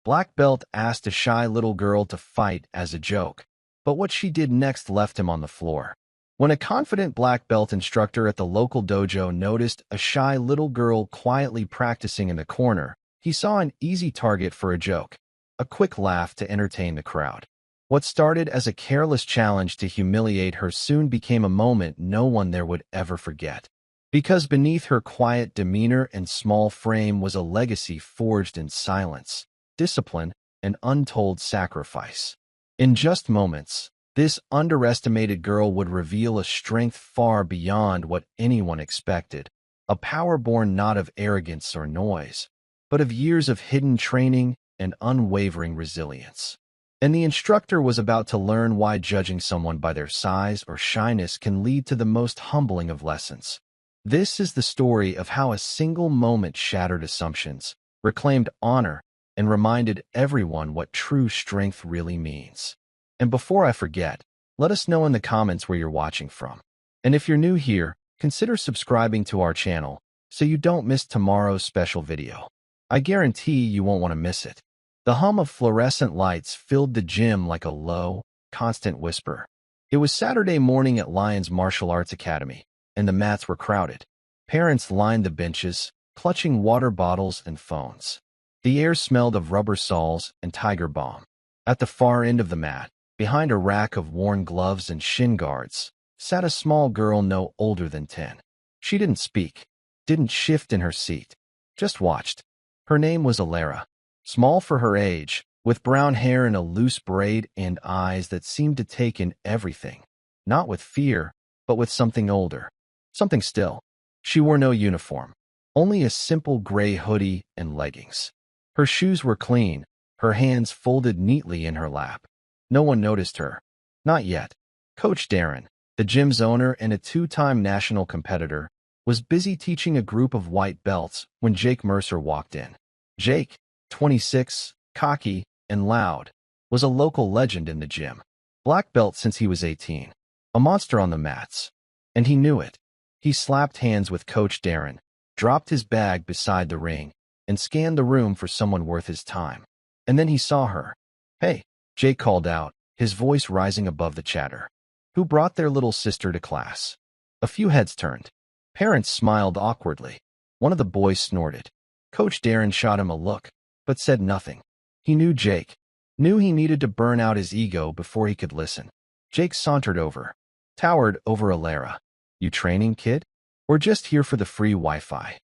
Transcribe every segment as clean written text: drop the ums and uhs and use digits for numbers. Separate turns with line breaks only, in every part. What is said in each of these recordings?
Black Belt asked a shy little girl to fight as a joke, but what she did next left him on the floor. When a confident black belt instructor at the local dojo noticed a shy little girl quietly practicing in the corner, he saw an easy target for a joke, a quick laugh to entertain the crowd. What started as a careless challenge to humiliate her soon became a moment no one there would ever forget. Because beneath her quiet demeanor and small frame was a legacy forged in silence, discipline, and untold sacrifice. In just moments, this underestimated girl would reveal a strength far beyond what anyone expected, a power born not of arrogance or noise, but of years of hidden training and unwavering resilience. And the instructor was about to learn why judging someone by their size or shyness can lead to the most humbling of lessons. This is the story of how a single moment shattered assumptions, reclaimed honor, and reminded everyone what true strength really means. And before I forget, let us know in the comments where you're watching from. And if you're new here, consider subscribing to our channel so you don't miss tomorrow's special video. I guarantee you won't want to miss it. The hum of fluorescent lights filled the gym like a low, constant whisper. It was Saturday morning at Lions Martial Arts Academy, and the mats were crowded. Parents lined the benches, clutching water bottles and phones. The air smelled of rubber soles and tiger balm. At the far end of the mat, behind a rack of worn gloves and shin guards, sat a small girl no older than 10. She didn't speak, didn't shift in her seat, just watched. Her name was Alara, small for her age, with brown hair in a loose braid and eyes that seemed to take in everything, not with fear, but with something older, something still. She wore no uniform, only a simple gray hoodie and leggings. Her shoes were clean, her hands folded neatly in her lap. No one noticed her. Not yet. Coach Darren, the gym's owner and a two-time national competitor, was busy teaching a group of white belts when Jake Mercer walked in. Jake, 26, cocky, and loud, was a local legend in the gym. Black belt since he was 18. A monster on the mats. And he knew it. He slapped hands with Coach Darren, dropped his bag beside the ring, and scanned the room for someone worth his time. And then he saw her. "Hey," Jake called out, his voice rising above the chatter. "Who brought their little sister to class?" A few heads turned. Parents smiled awkwardly. One of the boys snorted. Coach Darren shot him a look, but said nothing. He knew Jake. Knew he needed to burn out his ego before he could listen. Jake sauntered over. Towered over Alara. "You training, kid? Or just here for the free Wi-Fi?"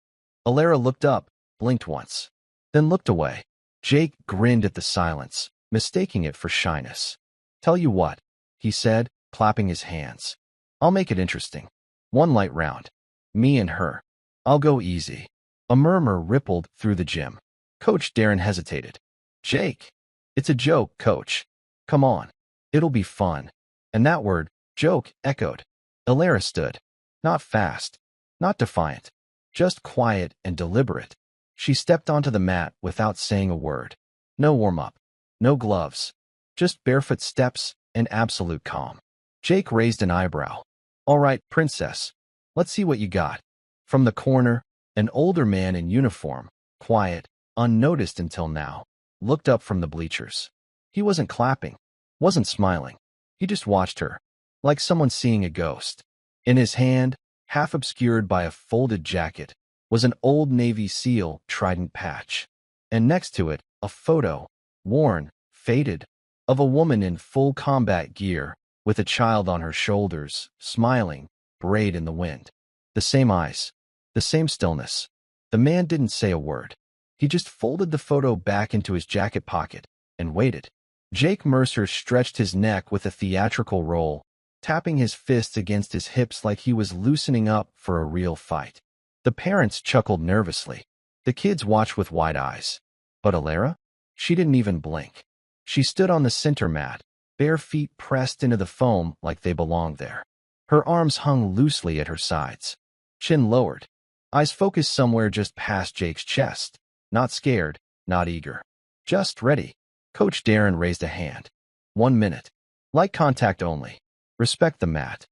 Alara looked up, blinked once, then looked away. Jake grinned at the silence, mistaking it for shyness. "Tell you what," he said, clapping his hands. "I'll make it interesting. One light round. Me and her. I'll go easy." A murmur rippled through the gym. Coach Darren hesitated. "Jake, it's a joke, coach. Come on. It'll be fun." And that word, joke, echoed. Alara stood. Not fast, not defiant, just quiet and deliberate. She stepped onto the mat without saying a word. No warm-up, no gloves, just barefoot steps and absolute calm. Jake raised an eyebrow. "All right, princess, let's see what you got." From the corner, an older man in uniform, quiet, unnoticed until now, looked up from the bleachers. He wasn't clapping, wasn't smiling. He just watched her, like someone seeing a ghost. In his hand, half obscured by a folded jacket, was an old Navy SEAL trident patch. And next to it, a photo, worn, faded, of a woman in full combat gear, with a child on her shoulders, smiling, braid in the wind. The same eyes, the same stillness. The man didn't say a word. He just folded the photo back into his jacket pocket and waited. Jake Mercer stretched his neck with a theatrical roll, tapping his fists against his hips like he was loosening up for a real fight. The parents chuckled nervously. The kids watched with wide eyes. But Alara? She didn't even blink. She stood on the center mat, bare feet pressed into the foam like they belonged there. Her arms hung loosely at her sides. Chin lowered. Eyes focused somewhere just past Jake's chest. Not scared, not eager. Just ready. Coach Darren raised a hand. 1 minute. Light contact only. Respect the mat.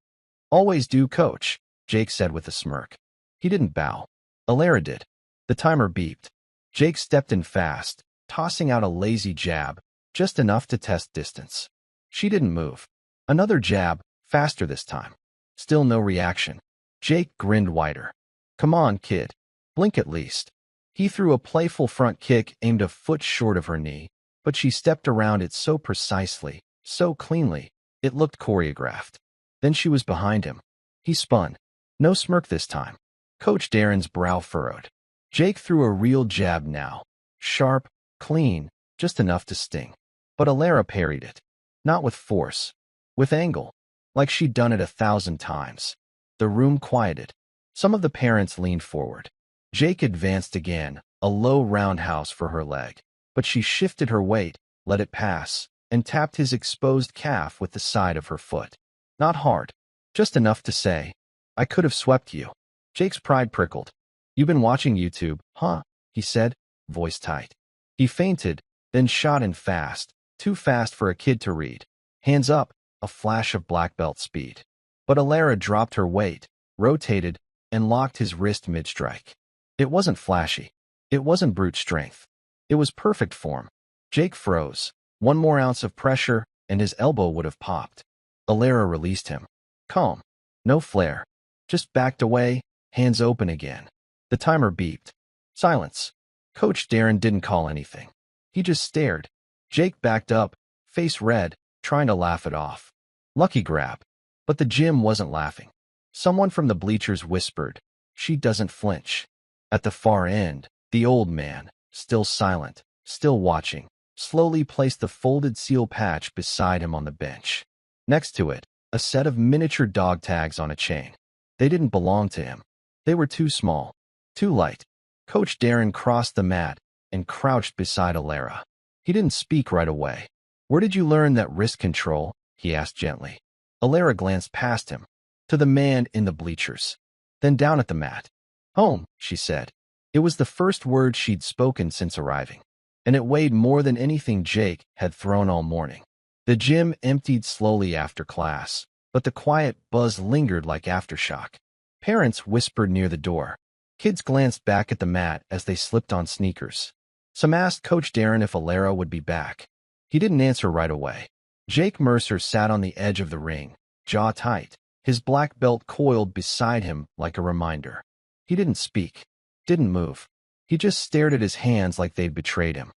Always do, coach, Jake said with a smirk. He didn't bow. Alara did. The timer beeped. Jake stepped in fast, tossing out a lazy jab, just enough to test distance. She didn't move. Another jab, faster this time. Still no reaction. Jake grinned wider. Come on, kid. Blink at least. He threw a playful front kick aimed a foot short of her knee, but she stepped around it so precisely, so cleanly, it looked choreographed. Then she was behind him. He spun. No smirk this time. Coach Darren's brow furrowed. Jake threw a real jab now. Sharp, clean, just enough to sting. But Alara parried it. Not with force. With angle. Like she'd done it 1,000 times. The room quieted. Some of the parents leaned forward. Jake advanced again, a low roundhouse for her leg. But she shifted her weight, let it pass, and tapped his exposed calf with the side of her foot. Not hard. Just enough to say, I could have swept you. Jake's pride prickled. You've been watching YouTube, huh? He said, voice tight. He feinted, then shot in fast, too fast for a kid to read. Hands up, a flash of black belt speed. But Alara dropped her weight, rotated, and locked his wrist mid-strike. It wasn't flashy. It wasn't brute strength. It was perfect form. Jake froze. One more ounce of pressure, and his elbow would have popped. Alara released him. Calm. No flare. Just backed away, hands open again. The timer beeped. Silence. Coach Darren didn't call anything. He just stared. Jake backed up, face red, trying to laugh it off. Lucky grab. But the gym wasn't laughing. Someone from the bleachers whispered, She doesn't flinch. At the far end, the old man, still silent, still watching, slowly placed the folded seal patch beside him on the bench. Next to it, a set of miniature dog tags on a chain. They didn't belong to him. They were too small, too light. Coach Darren crossed the mat and crouched beside Alara. He didn't speak right away. Where did you learn that wrist control? He asked gently. Alara glanced past him, to the man in the bleachers, then down at the mat. Home, she said. It was the first word she'd spoken since arriving, and it weighed more than anything Jake had thrown all morning. The gym emptied slowly after class, but the quiet buzz lingered like aftershock. Parents whispered near the door. Kids glanced back at the mat as they slipped on sneakers. Some asked Coach Darren if Alara would be back. He didn't answer right away. Jake Mercer sat on the edge of the ring, jaw tight, his black belt coiled beside him like a reminder. He didn't speak, didn't move. He just stared at his hands like they'd betrayed him.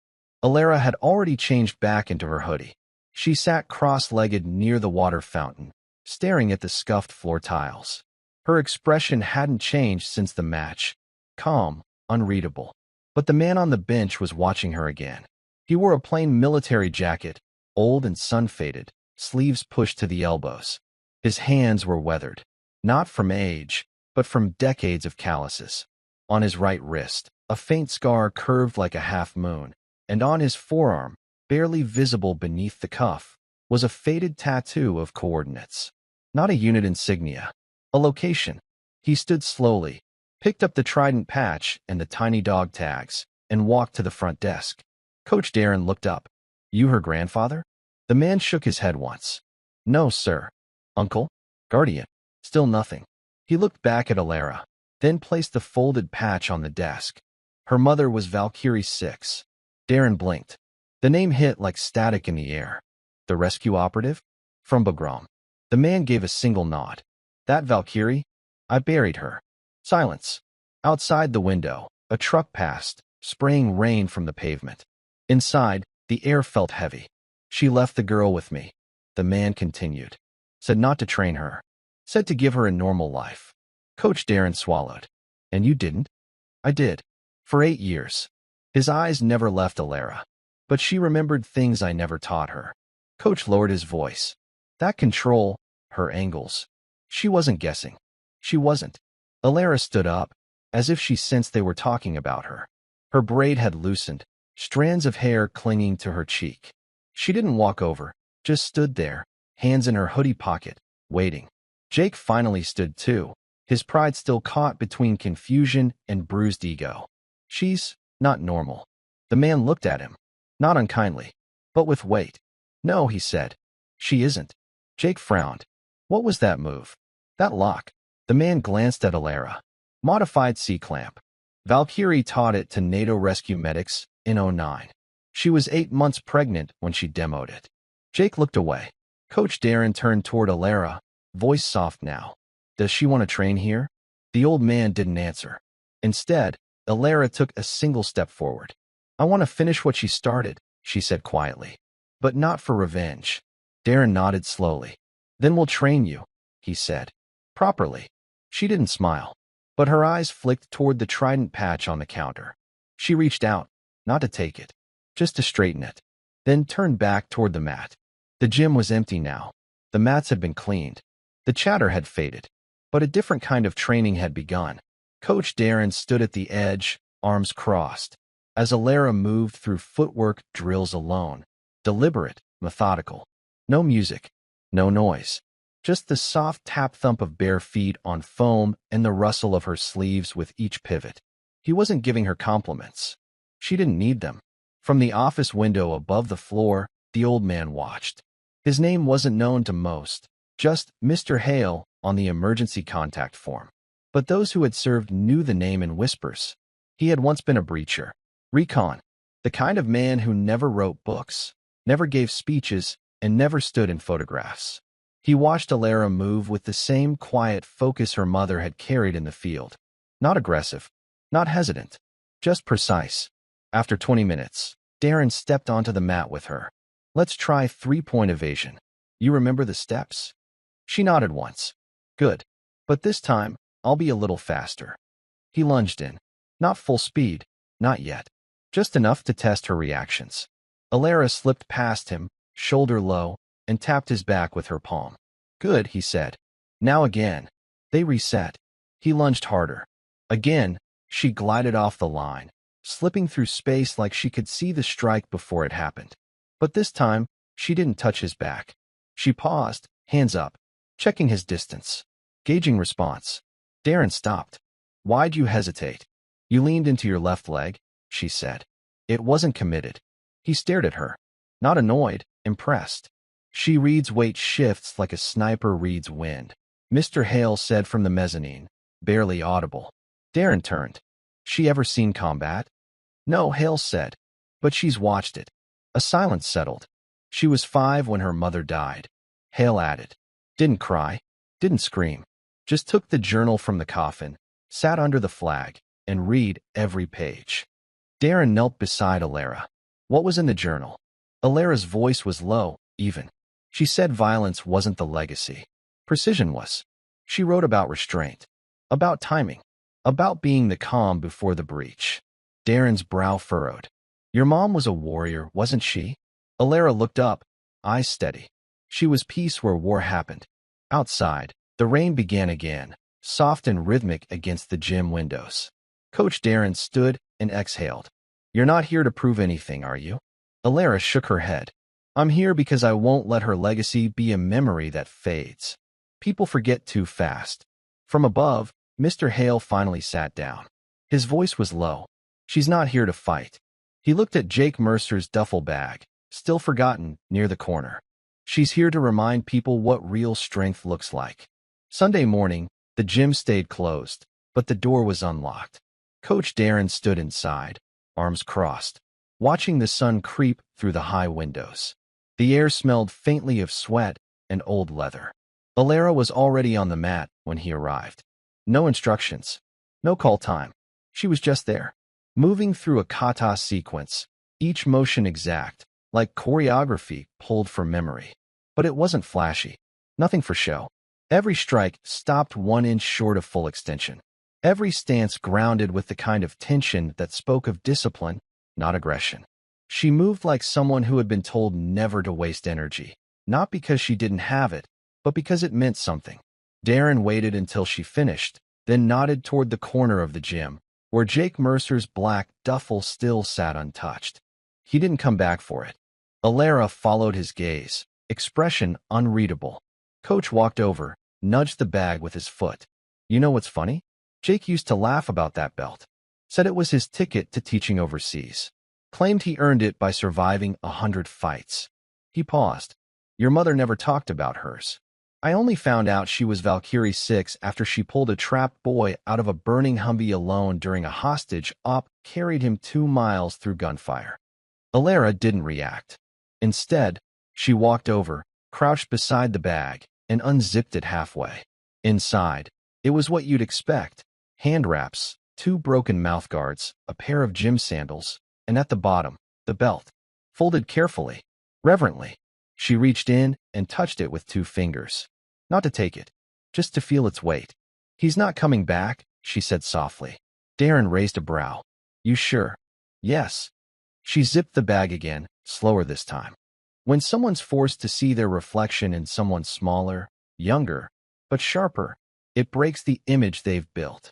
Alara had already changed back into her hoodie. She sat cross-legged near the water fountain, staring at the scuffed floor tiles. Her expression hadn't changed since the match. Calm, unreadable. But the man on the bench was watching her again. He wore a plain military jacket, old and sun-faded, sleeves pushed to the elbows. His hands were weathered, not from age, but from decades of calluses. On his right wrist, a faint scar curved like a half-moon, and on his forearm, barely visible beneath the cuff, was a faded tattoo of coordinates. Not a unit insignia, a location. He stood slowly, picked up the trident patch and the tiny dog tags, and walked to the front desk. Coach Darren looked up. You her grandfather? The man shook his head once. No, sir. Uncle? Guardian? Still nothing. He looked back at Alara, then placed the folded patch on the desk. Her mother was Valkyrie 6. Darren blinked. The name hit like static in the air. The rescue operative? From Bagram. The man gave a single nod. That Valkyrie? I buried her. Silence. Outside the window, a truck passed, spraying rain from the pavement. Inside, the air felt heavy. She left the girl with me. The man continued. Said not to train her. Said to give her a normal life. Coach Darren swallowed. And you didn't? I did. For 8 years. His eyes never left Alara. But she remembered things I never taught her. Coach lowered his voice. That control, her angles. She wasn't guessing. She wasn't. Alara stood up, as if she sensed they were talking about her. Her braid had loosened, strands of hair clinging to her cheek. She didn't walk over, just stood there, hands in her hoodie pocket, waiting. Jake finally stood too, his pride still caught between confusion and bruised ego. She's not normal. The man looked at him, not unkindly, but with weight. No, he said. She isn't. Jake frowned. What was that move? That lock. The man glanced at Alara. Modified C-clamp. Valkyrie taught it to NATO rescue medics in '09. She was 8 months pregnant when she demoed it. Jake looked away. Coach Darren turned toward Alara, voice soft now. Does she want to train here? The old man didn't answer. Instead, Alara took a single step forward. I want to finish what she started, she said quietly. But not for revenge. Darren nodded slowly. Then we'll train you, he said. Properly. She didn't smile, but her eyes flicked toward the trident patch on the counter. She reached out, not to take it, just to straighten it, then turned back toward the mat. The gym was empty now. The mats had been cleaned. The chatter had faded, but a different kind of training had begun. Coach Darren stood at the edge, arms crossed, as Alara moved through footwork drills alone, deliberate, methodical. No music, no noise, just the soft tap-thump of bare feet on foam and the rustle of her sleeves with each pivot. He wasn't giving her compliments. She didn't need them. From the office window above the floor, the old man watched. His name wasn't known to most, just Mr. Hale on the emergency contact form. But those who had served knew the name in whispers. He had once been a breacher, recon, the kind of man who never wrote books, never gave speeches, and never stood in photographs. He watched Alara move with the same quiet focus her mother had carried in the field. Not aggressive, not hesitant, just precise. After 20 minutes, Darren stepped onto the mat with her. Let's try three-point evasion. You remember the steps? She nodded once. Good. But this time, I'll be a little faster. He lunged in. Not full speed, not yet. Just enough to test her reactions. Alara slipped past him, shoulder low, and tapped his back with her palm. Good, he said. Now again. They reset. He lunged harder. Again, she glided off the line, slipping through space like she could see the strike before it happened. But this time, she didn't touch his back. She paused, hands up, checking his distance, gauging response. Darren stopped. Why'd you hesitate? You leaned into your left leg, she said. It wasn't committed. He stared at her. Not annoyed, impressed. She reads weight shifts like a sniper reads wind, Mr. Hale said from the mezzanine, barely audible. Darren turned. She ever seen combat? No, Hale said. But she's watched it. A silence settled. She was 5 when her mother died. Hale added. Didn't cry. Didn't scream. Just took the journal from the coffin, sat under the flag, and read every page. Darren knelt beside Alara. What was in the journal? Alara's voice was low, even. She said violence wasn't the legacy. Precision was. She wrote about restraint, about timing, about being the calm before the breach. Darren's brow furrowed. Your mom was a warrior, wasn't she? Alara looked up, eyes steady. She was peace where war happened. Outside, the rain began again, soft and rhythmic against the gym windows. Coach Darren stood and exhaled. You're not here to prove anything, are you? Alara shook her head. I'm here because I won't let her legacy be a memory that fades. People forget too fast. From above, Mr. Hale finally sat down. His voice was low. She's not here to fight. He looked at Jake Mercer's duffel bag, still forgotten, near the corner. She's here to remind people what real strength looks like. Sunday morning, the gym stayed closed, but the door was unlocked. Coach Darren stood inside, arms crossed, watching the sun creep through the high windows. The air smelled faintly of sweat and old leather. Alara was already on the mat when he arrived. No instructions, no call time. She was just there, moving through a kata sequence, each motion exact, like choreography pulled from memory. But it wasn't flashy, nothing for show. Every strike stopped 1 inch short of full extension. Every stance grounded with the kind of tension that spoke of discipline, not aggression. She moved like someone who had been told never to waste energy, not because she didn't have it, but because it meant something. Darren waited until she finished, then nodded toward the corner of the gym, where Jake Mercer's black duffel still sat untouched. He didn't come back for it. Alara followed his gaze, expression unreadable. Coach walked over, nudged the bag with his foot. You know what's funny? Jake used to laugh about that belt. Said it was his ticket to teaching overseas. Claimed he earned it by surviving 100 fights. He paused. Your mother never talked about hers. I only found out she was Valkyrie 6 after she pulled a trapped boy out of a burning Humvee alone during a hostage op carried him 2 miles through gunfire. Alara didn't react. Instead, she walked over, crouched beside the bag, and unzipped it halfway. Inside, it was what you'd expect: hand wraps, 2 broken mouthguards, a pair of gym sandals, and at the bottom, the belt. Folded carefully, reverently, she reached in and touched it with 2 fingers. Not to take it, just to feel its weight. "He's not coming back," she said softly. Darren raised a brow. "You sure?" "Yes." She zipped the bag again, slower this time. When someone's forced to see their reflection in someone smaller, younger, but sharper, it breaks the image they've built.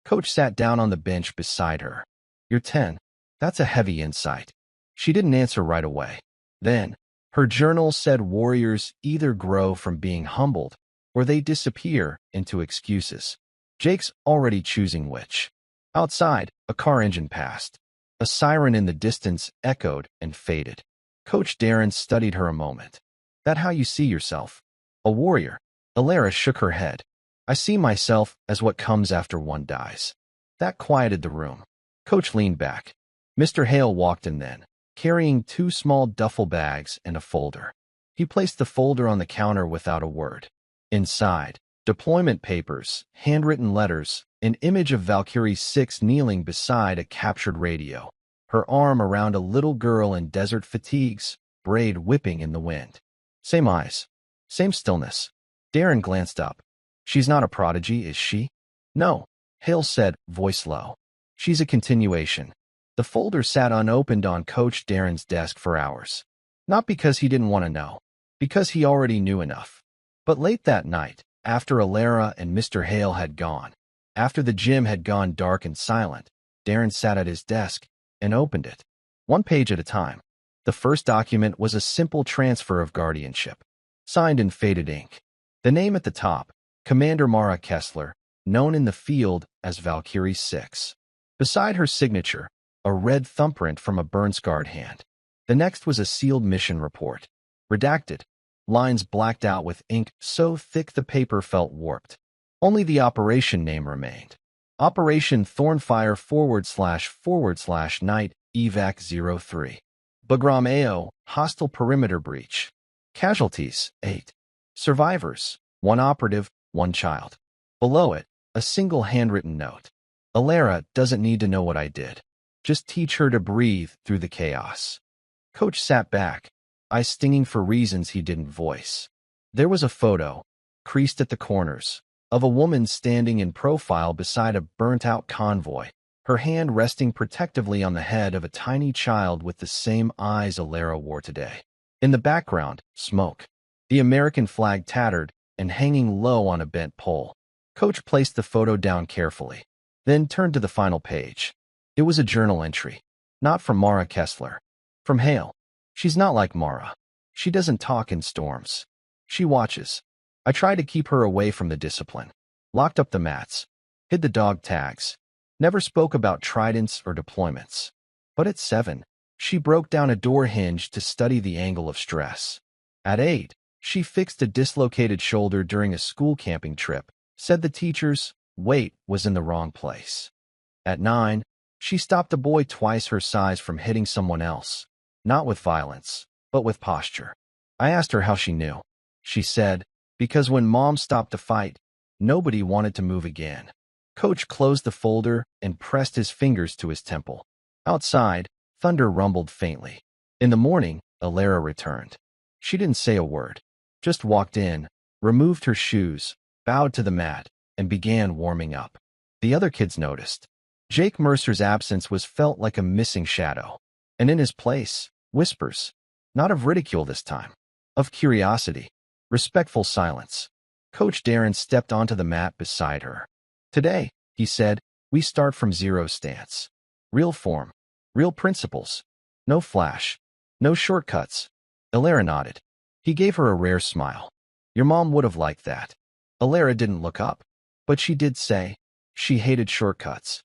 Coach sat down on the bench beside her. "You're 10. That's a heavy insight." She didn't answer right away. Then, her journal said warriors either grow from being humbled or they disappear into excuses. Jake's already choosing which. Outside, a car engine passed. A siren in the distance echoed and faded. Coach Darren studied her a moment. "That how you see yourself? A warrior?" Alara shook her head. "I see myself as what comes after one dies." That quieted the room. Coach leaned back. Mr. Hale walked in then, carrying 2 small duffel bags and a folder. He placed the folder on the counter without a word. Inside, deployment papers, handwritten letters, an image of Valkyrie 6 kneeling beside a captured radio, her arm around a little girl in desert fatigues, braid whipping in the wind. Same eyes, same stillness. Darren glanced up. "She's not a prodigy, is she?" "No," Hale said, voice low. "She's a continuation." The folder sat unopened on Coach Darren's desk for hours. Not because he didn't want to know, because he already knew enough. But late that night, after Alara and Mr. Hale had gone, after the gym had gone dark and silent, Darren sat at his desk and opened it, 1 page at a time. The first document was a simple transfer of guardianship, signed in faded ink. The name at the top, Commander Mara Kessler, known in the field as Valkyrie 6. Beside her signature, a red thumbprint from a burn-scarred hand. The next was a sealed mission report. Redacted, lines blacked out with ink so thick the paper felt warped. Only the operation name remained. Operation Thornfire / Night Evac 03. Bagram AO, hostile perimeter breach. Casualties, 8. Survivors, 1 operative, 1 child. Below it, a single handwritten note. "Alara doesn't need to know what I did. Just teach her to breathe through the chaos." Coach sat back, eyes stinging for reasons he didn't voice. There was a photo, creased at the corners, of a woman standing in profile beside a burnt-out convoy, her hand resting protectively on the head of a tiny child with the same eyes Alara wore today. In the background, smoke. The American flag tattered and hanging low on a bent pole. Coach placed the photo down carefully, then turned to the final page. It was a journal entry. Not from Mara Kessler. From Hale. "She's not like Mara. She doesn't talk in storms. She watches. I tried to keep her away from the discipline. Locked up the mats. Hid the dog tags. Never spoke about tridents or deployments. But at 7, she broke down a door hinge to study the angle of stress. At 8, she fixed a dislocated shoulder during a school camping trip, said the teacher's weight was in the wrong place. At 9, she stopped a boy twice her size from hitting someone else, not with violence, but with posture. I asked her how she knew. She said, because when Mom stopped the fight, nobody wanted to move again." Coach closed the folder and pressed his fingers to his temple. Outside, thunder rumbled faintly. In the morning, Alara returned. She didn't say a word, just walked in, removed her shoes, bowed to the mat, and began warming up. The other kids noticed. Jake Mercer's absence was felt like a missing shadow, and in his place, whispers, not of ridicule this time, of curiosity, respectful silence. Coach Darren stepped onto the mat beside her. "Today," he said, "we start from zero stance. Real form, real principles. No flash, no shortcuts." Alara nodded. He gave her a rare smile. "Your mom would have liked that." Alara didn't look up, but she did say she hated shortcuts.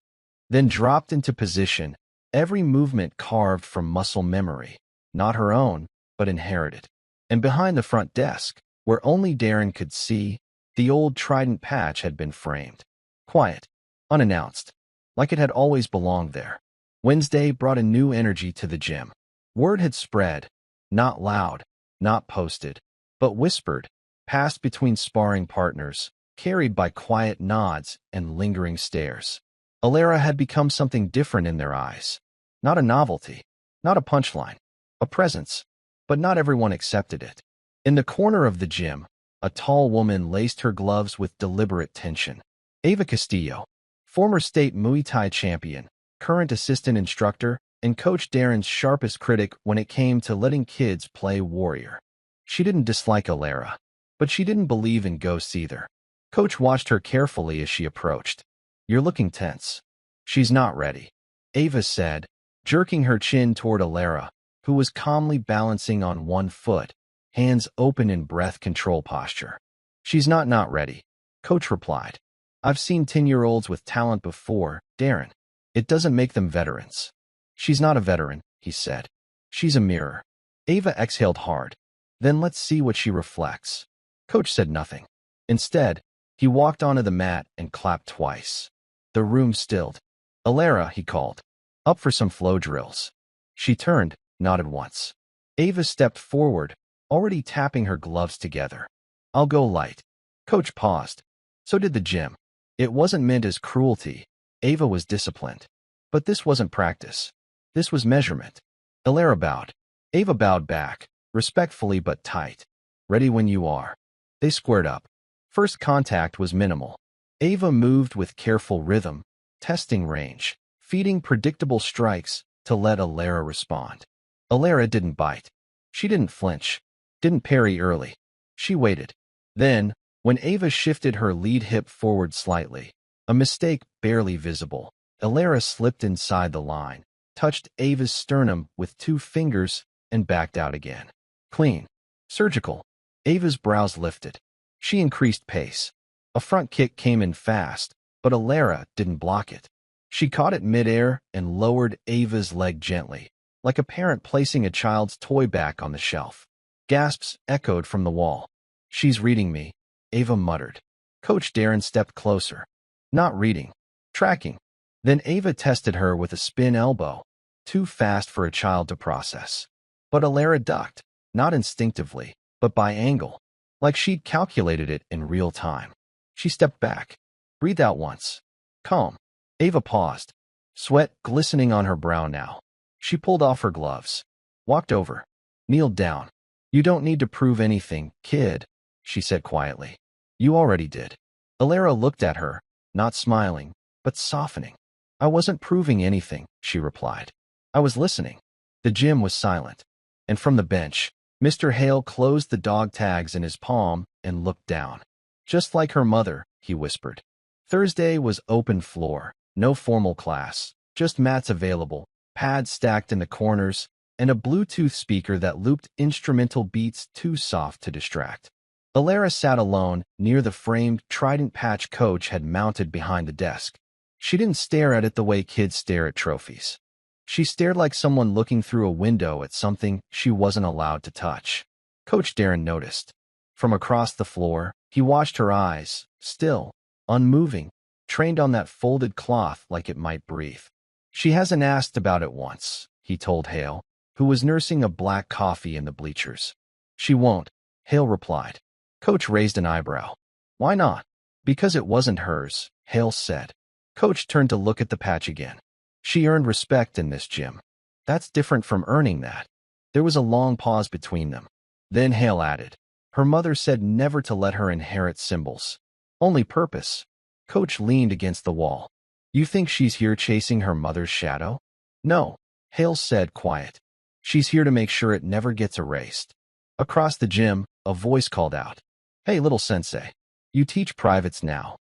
Then dropped into position, every movement carved from muscle memory, not her own, but inherited. And behind the front desk, where only Darren could see, the old trident patch had been framed. Quiet, unannounced, like it had always belonged there. Wednesday brought a new energy to the gym. Word had spread, not loud, not posted, but whispered, passed between sparring partners, carried by quiet nods and lingering stares. Alara had become something different in their eyes. Not a novelty, not a punchline, a presence, but not everyone accepted it. In the corner of the gym, a tall woman laced her gloves with deliberate tension. Ava Castillo, former state Muay Thai champion, current assistant instructor, and Coach Darren's sharpest critic when it came to letting kids play warrior. She didn't dislike Alara, but she didn't believe in ghosts either. Coach watched her carefully as she approached. "You're looking tense." "She's not ready," Ava said, jerking her chin toward Alara, who was calmly balancing on one foot, hands open in breath control posture. "She's not ready," Coach replied. "I've seen 10-year-olds with talent before, Darren. It doesn't make them veterans." "She's not a veteran," he said. "She's a mirror." Ava exhaled hard. "Then let's see what she reflects." Coach said nothing. Instead, he walked onto the mat and clapped twice. The room stilled. "Alara," he called. "Up for some flow drills." She turned, nodded once. Ava stepped forward, already tapping her gloves together. "I'll go light." Coach paused. So did the gym. It wasn't meant as cruelty. Ava was disciplined. But this wasn't practice. This was measurement. Alara bowed. Ava bowed back, respectfully but tight. "Ready when you are." They squared up. First contact was minimal. Ava moved with careful rhythm, testing range, feeding predictable strikes to let Alara respond. Alara didn't bite. She didn't flinch, didn't parry early. She waited. Then, when Ava shifted her lead hip forward slightly, a mistake barely visible, Alara slipped inside the line, touched Ava's sternum with 2 fingers, and backed out again. Clean. Surgical. Ava's brows lifted. She increased pace. A front kick came in fast, but Alara didn't block it. She caught it midair and lowered Ava's leg gently, like a parent placing a child's toy back on the shelf. Gasps echoed from the wall. "She's reading me," Ava muttered. Coach Darren stepped closer. "Not reading. Tracking." Then Ava tested her with a spin elbow, too fast for a child to process. But Alara ducked, not instinctively, but by angle, like she'd calculated it in real time. She stepped back. "Breathe out once. Calm." Ava paused, sweat glistening on her brow now. She pulled off her gloves, walked over, kneeled down. "You don't need to prove anything, kid," she said quietly. "You already did." Alara looked at her, not smiling, but softening. "I wasn't proving anything," she replied. "I was listening." The gym was silent, and from the bench, Mr. Hale closed the dog tags in his palm and looked down. "Just like her mother," he whispered. Thursday was open floor, no formal class, just mats available, pads stacked in the corners, and a Bluetooth speaker that looped instrumental beats too soft to distract. Alara sat alone near the framed trident patch Coach had mounted behind the desk. She didn't stare at it the way kids stare at trophies. She stared like someone looking through a window at something she wasn't allowed to touch. Coach Darren noticed. From across the floor, he watched her eyes, still, unmoving, trained on that folded cloth like it might breathe. "She hasn't asked about it once," he told Hale, who was nursing a black coffee in the bleachers. "She won't," Hale replied. Coach raised an eyebrow. "Why not?" "Because it wasn't hers," Hale said. Coach turned to look at the patch again. "She earned respect in this gym. That's different from earning that." There was a long pause between them. Then Hale added, "Her mother said never to let her inherit symbols. Only purpose." Coach leaned against the wall. "You think she's here chasing her mother's shadow?" "No," Hale said, quiet. "She's here to make sure it never gets erased." Across the gym, a voice called out, "Hey, little sensei. You teach privates now."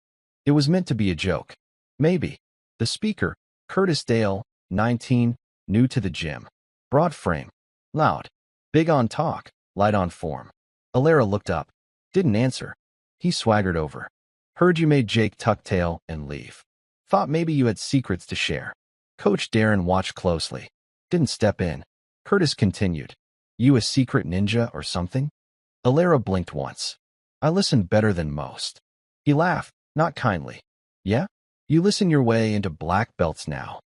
It was meant to be a joke. Maybe. The speaker, Curtis Dale, 19, new to the gym. Broad frame. Loud. Big on talk, light on form. Alara looked up. Didn't answer. He swaggered over. "Heard you made Jake tuck tail and leave. Thought maybe you had secrets to share." Coach Darren watched closely. Didn't step in. Curtis continued. "You a secret ninja or something?" Alara blinked once. "I listen better than most." He laughed, not kindly. "Yeah? You listen your way into black belts now."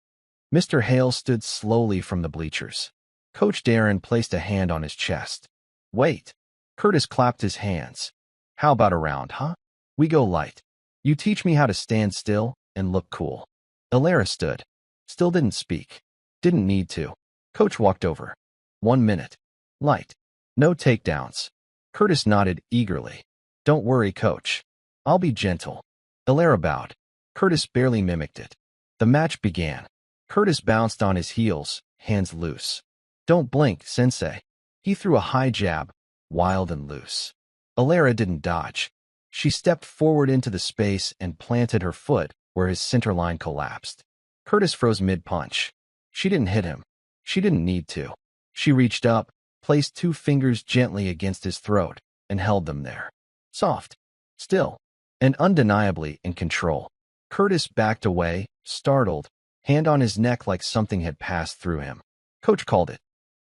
Mr. Hale stood slowly from the bleachers. Coach Darren placed a hand on his chest. Wait. Curtis clapped his hands. How about a round, huh? We go light. You teach me how to stand still and look cool. Alara stood. Still didn't speak. Didn't need to. Coach walked over. 1 minute. Light. No takedowns. Curtis nodded eagerly. Don't worry, coach. I'll be gentle. Alara bowed. Curtis barely mimicked it. The match began. Curtis bounced on his heels, hands loose. Don't blink, sensei. He threw a high jab, wild and loose. Alara didn't dodge. She stepped forward into the space and planted her foot where his center line collapsed. Curtis froze mid-punch. She didn't hit him. She didn't need to. She reached up, placed 2 fingers gently against his throat, and held them there. Soft, still, and undeniably in control. Curtis backed away, startled, hand on his neck like something had passed through him. Coach called it.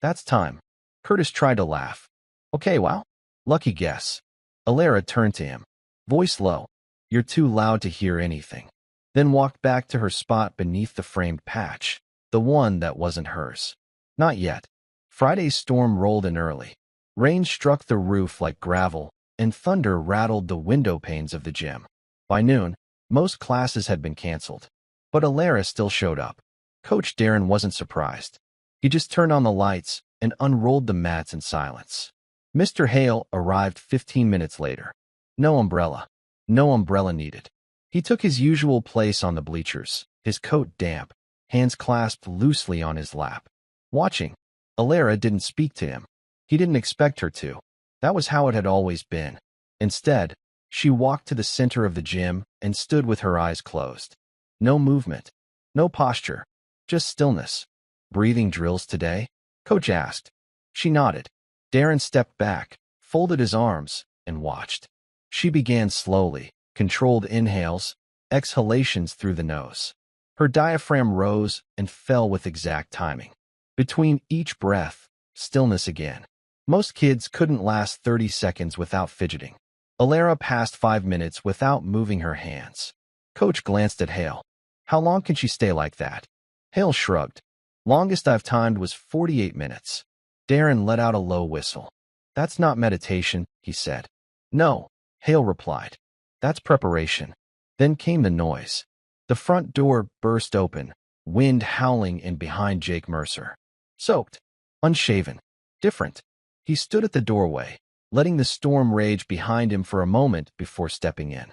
That's time. Curtis tried to laugh. Okay, wow. Lucky guess. Alara turned to him. Voice low. You're too loud to hear anything. Then walked back to her spot beneath the framed patch, the one that wasn't hers. Not yet. Friday's storm rolled in early. Rain struck the roof like gravel, and thunder rattled the window panes of the gym. By noon, most classes had been canceled. But Alara still showed up. Coach Darren wasn't surprised. He just turned on the lights and unrolled the mats in silence. Mr. Hale arrived 15 minutes later. No umbrella. No umbrella needed. He took his usual place on the bleachers, his coat damp, hands clasped loosely on his lap. Watching, Alara didn't speak to him. He didn't expect her to. That was how it had always been. Instead, she walked to the center of the gym and stood with her eyes closed. No movement. No posture. Just stillness. Breathing drills today? Coach asked. She nodded. Darren stepped back, folded his arms, and watched. She began slowly, controlled inhales, exhalations through the nose. Her diaphragm rose and fell with exact timing. Between each breath, stillness again. Most kids couldn't last 30 seconds without fidgeting. Alara passed 5 minutes without moving her hands. Coach glanced at Hale. How long can she stay like that? Hale shrugged. Longest I've timed was 48 minutes. Darren let out a low whistle. That's not meditation, he said. No, Hale replied. That's preparation. Then came the noise. The front door burst open, wind howling in behind Jake Mercer. Soaked, unshaven, different. He stood at the doorway, letting the storm rage behind him for a moment before stepping in.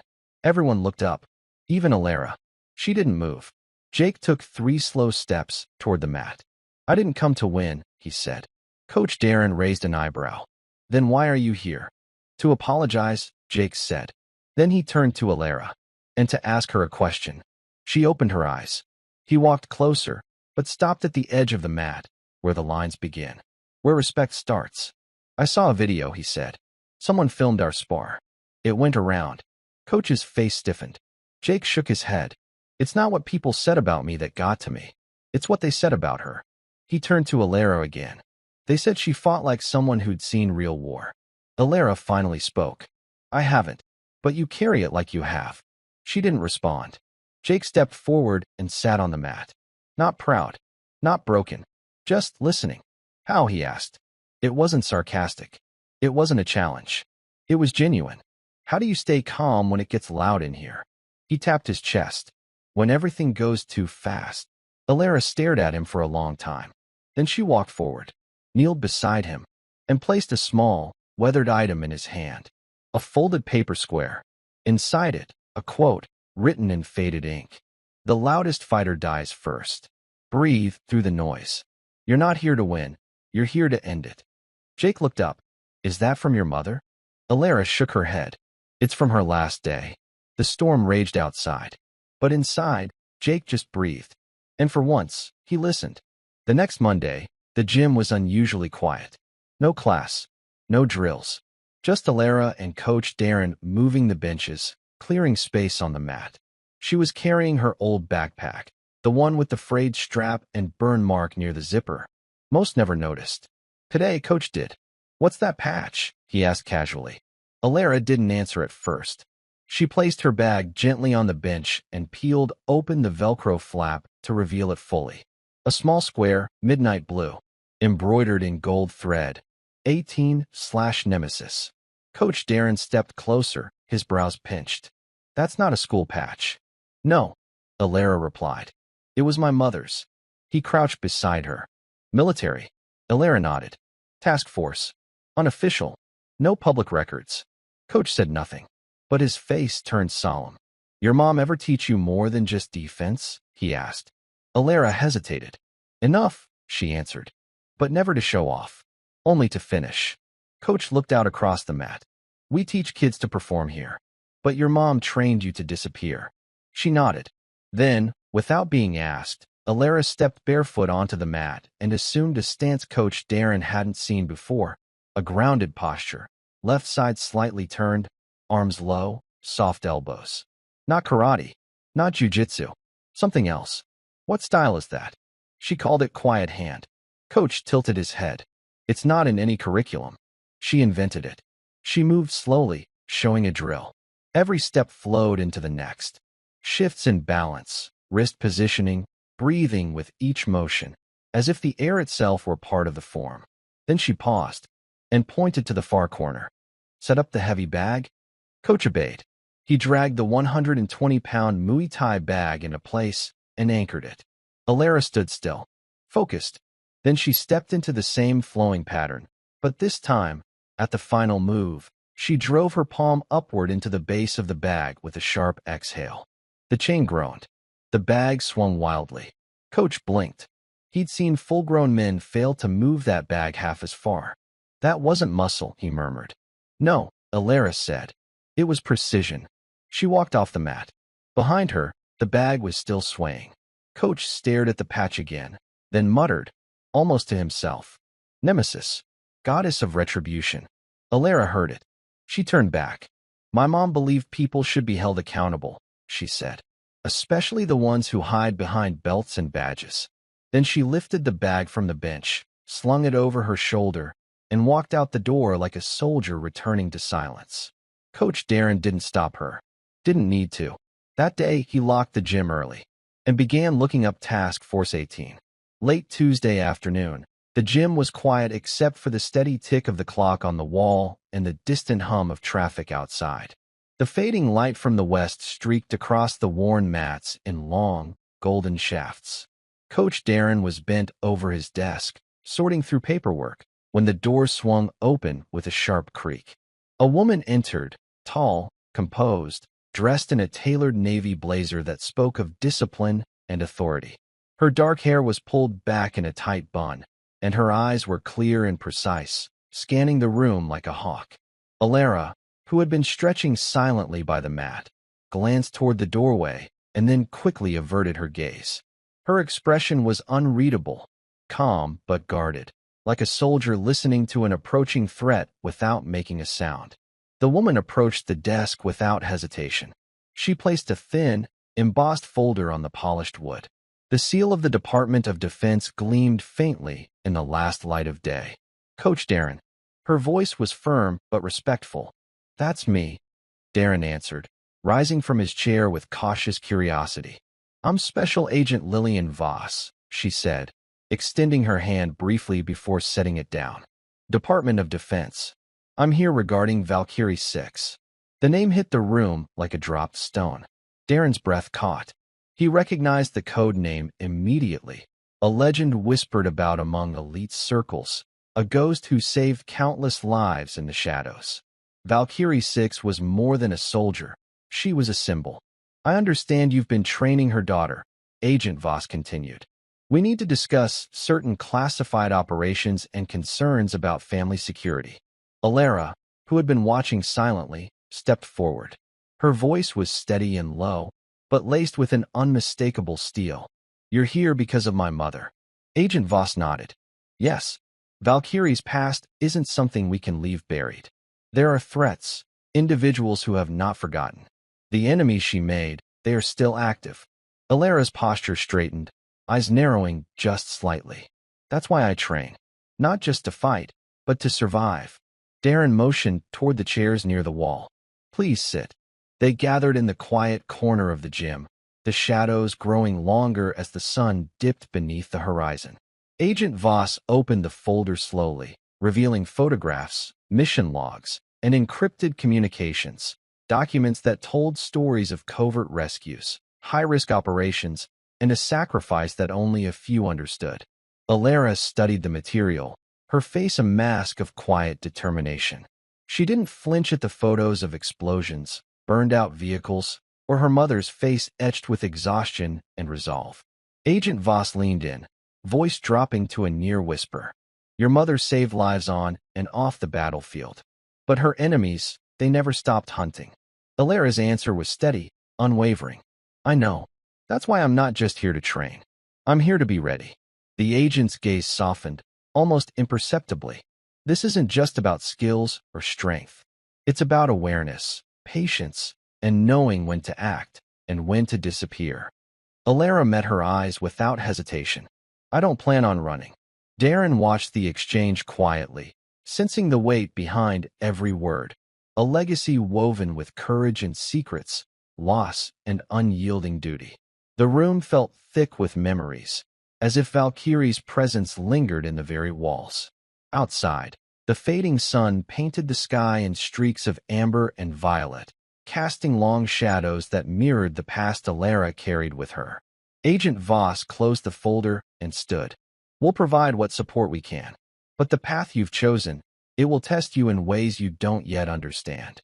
Everyone looked up, even Alara. She didn't move. Jake took 3 slow steps toward the mat. I didn't come to win, he said. Coach Darren raised an eyebrow. Then why are you here? To apologize, Jake said. Then he turned to Alara, and to ask her a question. She opened her eyes. He walked closer, but stopped at the edge of the mat, where the lines begin, where respect starts. I saw a video, he said. Someone filmed our spar. It went around. Coach's face stiffened. Jake shook his head. It's not what people said about me that got to me. It's what they said about her. He turned to Alara again. They said she fought like someone who'd seen real war. Alara finally spoke. I haven't, but you carry it like you have. She didn't respond. Jake stepped forward and sat on the mat. Not proud, not broken, just listening. How, he asked. It wasn't sarcastic. It wasn't a challenge. It was genuine. How do you stay calm when it gets loud in here? He tapped his chest. When everything goes too fast. Alara stared at him for a long time. Then she walked forward, kneeled beside him, and placed a small, weathered item in his hand. A folded paper square. Inside it, a quote, written in faded ink. The loudest fighter dies first. Breathe through the noise. You're not here to win. You're here to end it. Jake looked up. Is that from your mother? Alara shook her head. It's from her last day. The storm raged outside. But inside, Jake just breathed. And for once, he listened. The next Monday, the gym was unusually quiet. No class. No drills. Just Alara and Coach Darren moving the benches, clearing space on the mat. She was carrying her old backpack, the one with the frayed strap and burn mark near the zipper. Most never noticed. Today, Coach did. What's that patch? He asked casually. Alara didn't answer at first. She placed her bag gently on the bench and peeled open the Velcro flap to reveal it fully. A small square, midnight blue. embroidered in gold thread. 18/Nemesis. Coach Darren stepped closer, his brows pinched. That's not a school patch. No, Alara replied. It was my mother's. He crouched beside her. Military. Alara nodded. Task force. Unofficial. No public records. Coach said nothing, but his face turned solemn. Your mom ever teach you more than just defense? He asked. Alara hesitated. Enough, she answered, but never to show off. Only to finish. Coach looked out across the mat. We teach kids to perform here, but your mom trained you to disappear. She nodded. Then, without being asked, Alara stepped barefoot onto the mat and assumed a stance Coach Darren hadn't seen before, a grounded posture, left side slightly turned, arms low, soft elbows. Not karate, not jujitsu, something else. What style is that? She called it quiet hand. Coach tilted his head. It's not in any curriculum. She invented it. She moved slowly, showing a drill. Every step flowed into the next. Shifts in balance, wrist positioning, breathing with each motion, as if the air itself were part of the form. Then she paused and pointed to the far corner. Set up the heavy bag? Coach obeyed. He dragged the 120-pound Muay Thai bag into place and anchored it. Alara stood still, focused. Then she stepped into the same flowing pattern, but this time, at the final move, she drove her palm upward into the base of the bag with a sharp exhale. The chain groaned. The bag swung wildly. Coach blinked. He'd seen full-grown men fail to move that bag half as far. That wasn't muscle, he murmured. No, Alara said. It was precision. She walked off the mat. Behind her, the bag was still swaying. Coach stared at the patch again, then muttered, almost to himself. Nemesis, goddess of retribution. Alara heard it. She turned back. My mom believed people should be held accountable, she said, especially the ones who hide behind belts and badges. Then she lifted the bag from the bench, slung it over her shoulder, and walked out the door like a soldier returning to silence. Coach Darren didn't stop her. Didn't need to. That day, he locked the gym early and began looking up Task Force 18. Late Tuesday afternoon, the gym was quiet except for the steady tick of the clock on the wall and the distant hum of traffic outside. The fading light from the west streaked across the worn mats in long, golden shafts. Coach Darren was bent over his desk, sorting through paperwork, when the door swung open with a sharp creak. A woman entered, tall, composed, dressed in a tailored navy blazer that spoke of discipline and authority. Her dark hair was pulled back in a tight bun, and her eyes were clear and precise, scanning the room like a hawk. Alara, who had been stretching silently by the mat, glanced toward the doorway and then quickly averted her gaze. Her expression was unreadable, calm but guarded, like a soldier listening to an approaching threat without making a sound. The woman approached the desk without hesitation. She placed a thin, embossed folder on the polished wood. The seal of the Department of Defense gleamed faintly in the last light of day. Coach Darren. Her voice was firm but respectful. That's me, Darren answered, rising from his chair with cautious curiosity. I'm Special Agent Lillian Voss, she said, extending her hand briefly before setting it down. Department of Defense. I'm here regarding Valkyrie 6. The name hit the room like a dropped stone. Darren's breath caught. He recognized the code name immediately, a legend whispered about among elite circles, a ghost who saved countless lives in the shadows. Valkyrie 6 was more than a soldier. She was a symbol. I understand you've been training her daughter, Agent Voss continued. We need to discuss certain classified operations and concerns about family security. Alara, who had been watching silently, stepped forward. Her voice was steady and low, but laced with an unmistakable steel. You're here because of my mother. Agent Voss nodded. Yes, Valkyrie's past isn't something we can leave buried. There are threats, individuals who have not forgotten. The enemies she made, they are still active. Alara's posture straightened, eyes narrowing just slightly. That's why I train. Not just to fight, but to survive. Darren motioned toward the chairs near the wall. Please sit. They gathered in the quiet corner of the gym, the shadows growing longer as the sun dipped beneath the horizon. Agent Voss opened the folder slowly, revealing photographs, mission logs, and encrypted communications, documents that told stories of covert rescues, high-risk operations, and a sacrifice that only a few understood. Alara studied the material, her face a mask of quiet determination. She didn't flinch at the photos of explosions, burned-out vehicles, or her mother's face etched with exhaustion and resolve. Agent Voss leaned in, voice dropping to a near whisper. Your mother saved lives on and off the battlefield. But her enemies, they never stopped hunting. Alara's answer was steady, unwavering. I know. That's why I'm not just here to train. I'm here to be ready. The agent's gaze softened, almost imperceptibly. This isn't just about skills or strength. It's about awareness, patience, and knowing when to act and when to disappear. Alara met her eyes without hesitation. I don't plan on running. Darren watched the exchange quietly, sensing the weight behind every word. A legacy woven with courage and secrets, loss and unyielding duty. The room felt thick with memories, as if Valkyrie's presence lingered in the very walls. Outside, the fading sun painted the sky in streaks of amber and violet, casting long shadows that mirrored the past Alara carried with her. Agent Voss closed the folder and stood. We'll provide what support we can. But the path you've chosen, it will test you in ways you don't yet understand.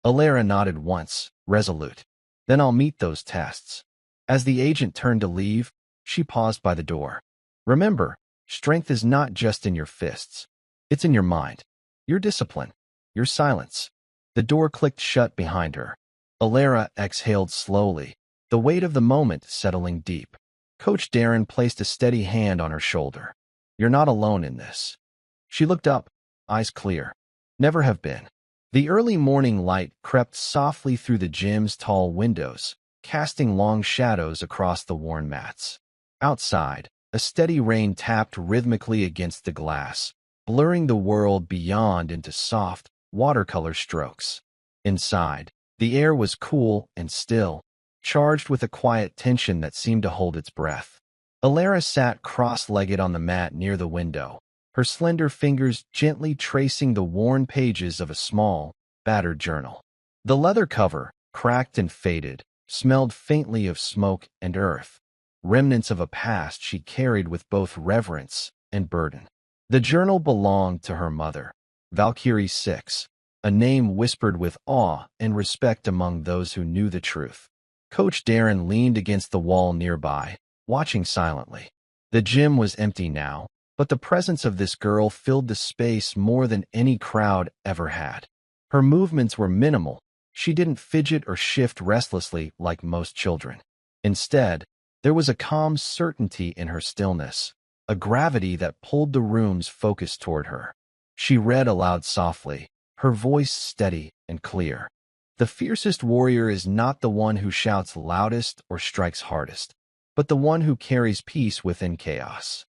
Alara nodded once, resolute. Then I'll meet those tests. As the agent turned to leave, she paused by the door. Remember, strength is not just in your fists. It's in your mind, your discipline, your silence. The door clicked shut behind her. Alara exhaled slowly, the weight of the moment settling deep. Coach Darren placed a steady hand on her shoulder. You're not alone in this. She looked up, eyes clear. Never have been. The early morning light crept softly through the gym's tall windows, casting long shadows across the worn mats. Outside, a steady rain tapped rhythmically against the glass, blurring the world beyond into soft, watercolor strokes. Inside, the air was cool and still, charged with a quiet tension that seemed to hold its breath. Alara sat cross-legged on the mat near the window, her slender fingers gently tracing the worn pages of a small, battered journal. The leather cover, cracked and faded, smelled faintly of smoke and earth, remnants of a past she carried with both reverence and burden. The journal belonged to her mother, Valkyrie 6, a name whispered with awe and respect among those who knew the truth. Coach Darren leaned against the wall nearby, watching silently. The gym was empty now, but the presence of this girl filled the space more than any crowd ever had. Her movements were minimal. She didn't fidget or shift restlessly like most children. Instead, there was a calm certainty in her stillness, a gravity that pulled the room's focus toward her. She read aloud softly, her voice steady and clear. The fiercest warrior is not the one who shouts loudest or strikes hardest, but the one who carries peace within chaos.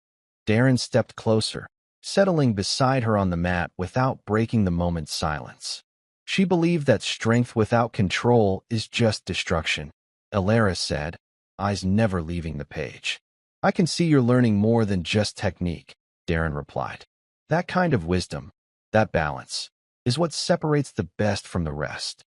Darren stepped closer, settling beside her on the mat without breaking the moment's silence. She believed that strength without control is just destruction. Alara said, eyes never leaving the page. I can see you're learning more than just technique, Darren replied. That kind of wisdom, that balance, is what separates the best from the rest.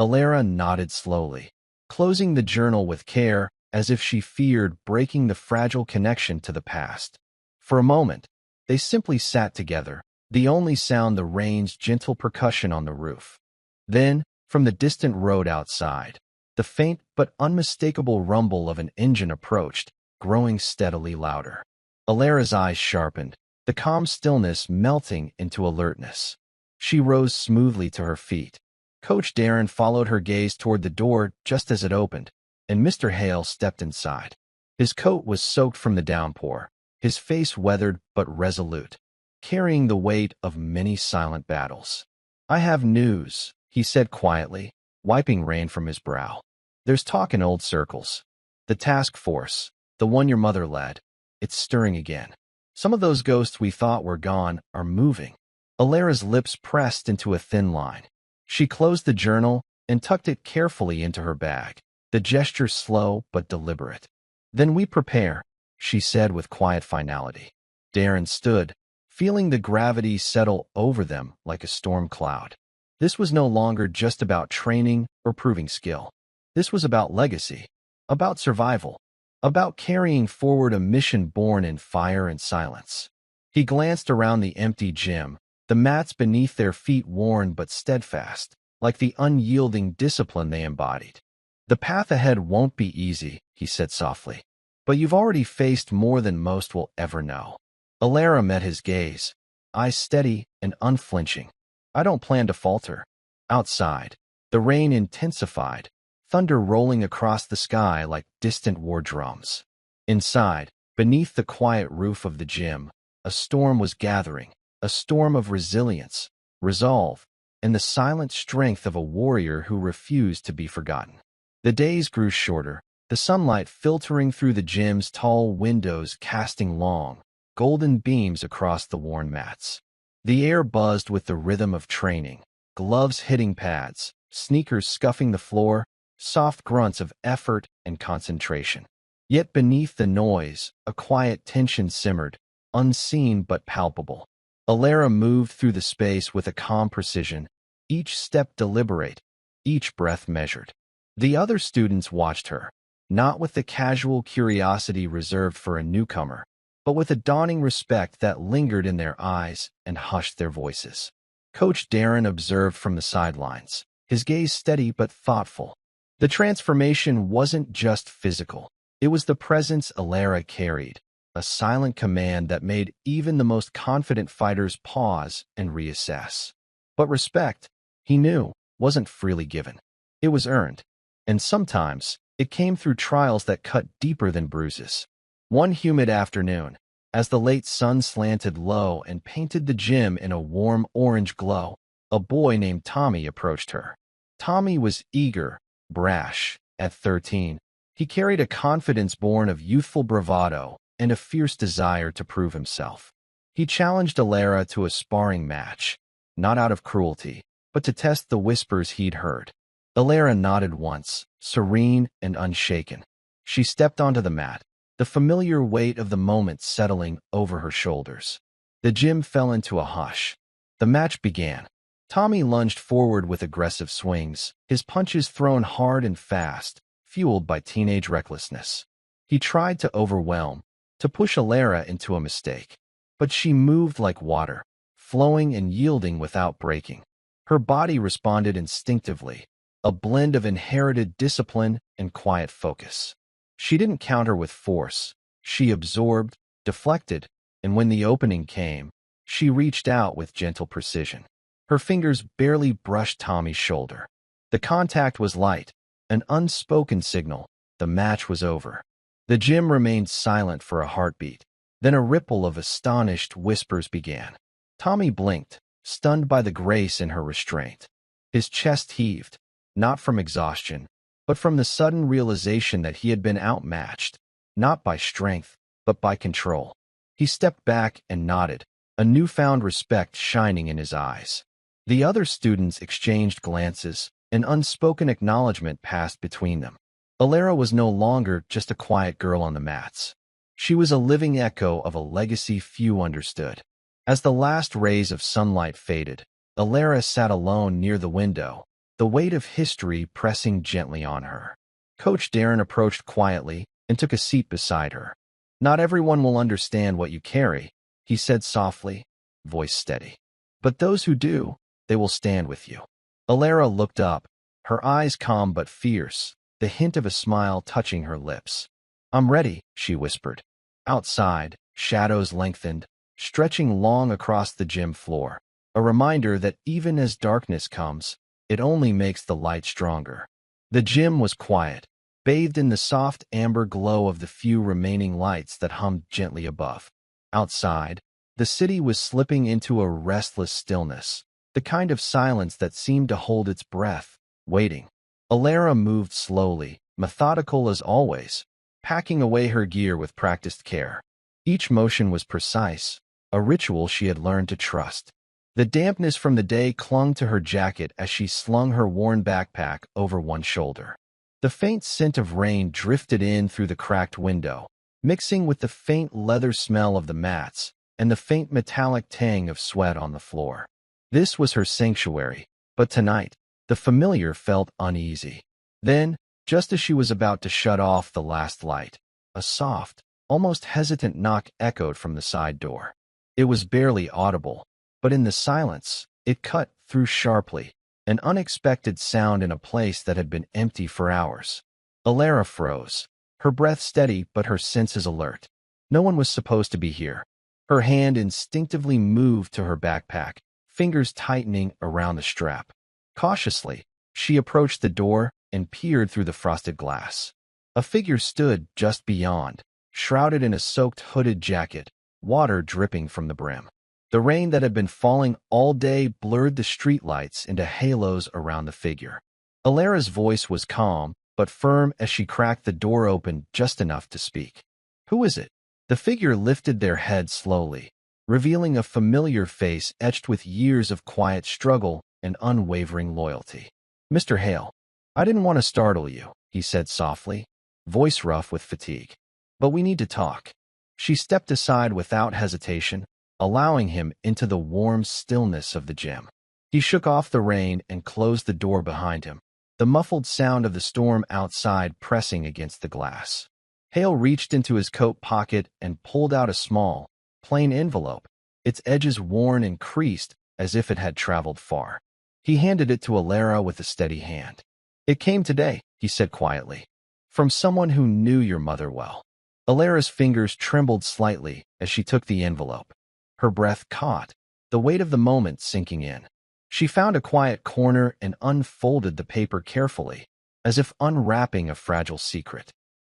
Alara nodded slowly, closing the journal with care as if she feared breaking the fragile connection to the past. For a moment, they simply sat together, the only sound the rain's gentle percussion on the roof. Then, from the distant road outside, the faint but unmistakable rumble of an engine approached, growing steadily louder. Alara's eyes sharpened, the calm stillness melting into alertness. She rose smoothly to her feet. Coach Darren followed her gaze toward the door just as it opened, and Mr. Hale stepped inside. His coat was soaked from the downpour, his face weathered but resolute, carrying the weight of many silent battles. I have news, he said quietly, wiping rain from his brow. There's talk in old circles. The task force, the one your mother led, it's stirring again. Some of those ghosts we thought were gone are moving. Alara's lips pressed into a thin line. She closed the journal and tucked it carefully into her bag, the gesture slow but deliberate. Then we prepare, she said with quiet finality. Darren stood, feeling the gravity settle over them like a storm cloud. This was no longer just about training or proving skill. This was about legacy, about survival, about carrying forward a mission born in fire and silence. He glanced around the empty gym, the mats beneath their feet worn but steadfast, like the unyielding discipline they embodied. "The path ahead won't be easy," he said softly, "but you've already faced more than most will ever know." Alara met his gaze, eyes steady and unflinching. "I don't plan to falter." Outside, the rain intensified, thunder rolling across the sky like distant war drums. Inside, beneath the quiet roof of the gym, a storm was gathering, a storm of resilience, resolve, and the silent strength of a warrior who refused to be forgotten. The days grew shorter, the sunlight filtering through the gym's tall windows casting long, golden beams across the worn mats. The air buzzed with the rhythm of training, gloves hitting pads, sneakers scuffing the floor, soft grunts of effort and concentration. Yet beneath the noise, a quiet tension simmered, unseen but palpable. Alara moved through the space with a calm precision, each step deliberate, each breath measured. The other students watched her, not with the casual curiosity reserved for a newcomer, but with a dawning respect that lingered in their eyes and hushed their voices. Coach Darren observed from the sidelines, his gaze steady but thoughtful. The transformation wasn't just physical. It was the presence Alara carried, a silent command that made even the most confident fighters pause and reassess. But respect, he knew, wasn't freely given. It was earned, and sometimes it came through trials that cut deeper than bruises. One humid afternoon, as the late sun slanted low and painted the gym in a warm orange glow, a boy named Tommy approached her. Tommy was eager, brash. At 13, he carried a confidence born of youthful bravado and a fierce desire to prove himself. He challenged Alara to a sparring match, not out of cruelty, but to test the whispers he'd heard. Alara nodded once, serene and unshaken. She stepped onto the mat, the familiar weight of the moment settling over her shoulders. The gym fell into a hush. The match began. Tommy lunged forward with aggressive swings, his punches thrown hard and fast, fueled by teenage recklessness. He tried to overwhelm, to push Alara into a mistake. But she moved like water, flowing and yielding without breaking. Her body responded instinctively, a blend of inherited discipline and quiet focus. She didn't counter with force. She absorbed, deflected, and when the opening came, she reached out with gentle precision. Her fingers barely brushed Tommy's shoulder. The contact was light, an unspoken signal. The match was over. The gym remained silent for a heartbeat. Then a ripple of astonished whispers began. Tommy blinked, stunned by the grace in her restraint. His chest heaved, not from exhaustion, but from the sudden realization that he had been outmatched, not by strength, but by control. He stepped back and nodded, a newfound respect shining in his eyes. The other students exchanged glances, an unspoken acknowledgement passed between them. Alara was no longer just a quiet girl on the mats. She was a living echo of a legacy few understood. As the last rays of sunlight faded, Alara sat alone near the window, the weight of history pressing gently on her. Coach Darren approached quietly and took a seat beside her. "Not everyone will understand what you carry," he said softly, voice steady. "But those who do, they will stand with you." Alara looked up, her eyes calm but fierce, the hint of a smile touching her lips. "I'm ready," she whispered. Outside, shadows lengthened, stretching long across the gym floor, a reminder that even as darkness comes, it only makes the light stronger. The gym was quiet, bathed in the soft amber glow of the few remaining lights that hummed gently above. Outside, the city was slipping into a restless stillness, the kind of silence that seemed to hold its breath, waiting. Alara moved slowly, methodical as always, packing away her gear with practiced care. Each motion was precise, a ritual she had learned to trust. The dampness from the day clung to her jacket as she slung her worn backpack over one shoulder. The faint scent of rain drifted in through the cracked window, mixing with the faint leather smell of the mats, and the faint metallic tang of sweat on the floor. This was her sanctuary, but tonight, the familiar felt uneasy. Then, just as she was about to shut off the last light, a soft, almost hesitant knock echoed from the side door. It was barely audible, but in the silence, it cut through sharply, an unexpected sound in a place that had been empty for hours. Alara froze, her breath steady but her senses alert. No one was supposed to be here. Her hand instinctively moved to her backpack, fingers tightening around the strap. Cautiously, she approached the door and peered through the frosted glass. A figure stood just beyond, shrouded in a soaked hooded jacket, water dripping from the brim. The rain that had been falling all day blurred the streetlights into halos around the figure. Alara's voice was calm, but firm as she cracked the door open just enough to speak. "Who is it?" The figure lifted their head slowly, revealing a familiar face etched with years of quiet struggle and unwavering loyalty. "Mr. Hale, I didn't want to startle you," he said softly, voice rough with fatigue. "But we need to talk." She stepped aside without hesitation, allowing him into the warm stillness of the gym. He shook off the rain and closed the door behind him, the muffled sound of the storm outside pressing against the glass. Hale reached into his coat pocket and pulled out a small, plain envelope, its edges worn and creased as if it had traveled far. He handed it to Alara with a steady hand. "It came today," he said quietly, "from someone who knew your mother well." Alara's fingers trembled slightly as she took the envelope. Her breath caught, the weight of the moment sinking in. She found a quiet corner and unfolded the paper carefully, as if unwrapping a fragile secret.